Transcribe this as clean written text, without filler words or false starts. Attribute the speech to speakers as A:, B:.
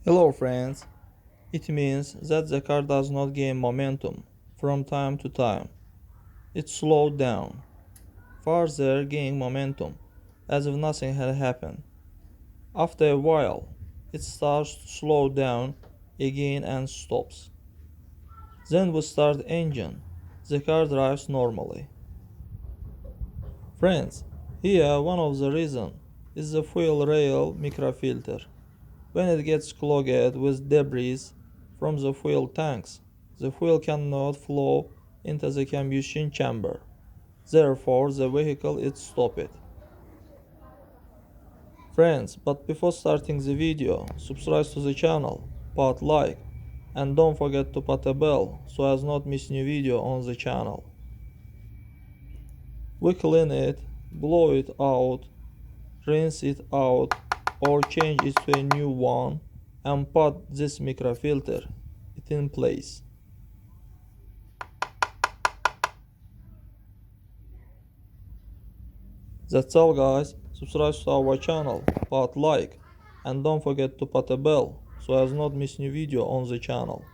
A: Hello friends, it means that the car does not gain momentum from time to time. It slowed down, further gaining momentum as if nothing had happened. After a while, it starts to slow down again and stops. Then we start the engine. The car drives normally. Friends, here one of the reasons is the fuel rail microfilter. When it gets clogged with debris from the fuel tanks, the fuel cannot flow into the combustion chamber. Therefore, the vehicle is stopped. Friends, but before starting the video, subscribe to the channel, put like, and don't forget to put a bell so as not miss new video on the channel. We clean it, blow it out, rinse it out, or change it to a new one and put this microfilter in place. That's all guys, subscribe to our channel, put like, and don't forget to put a bell so as not miss new video on the channel.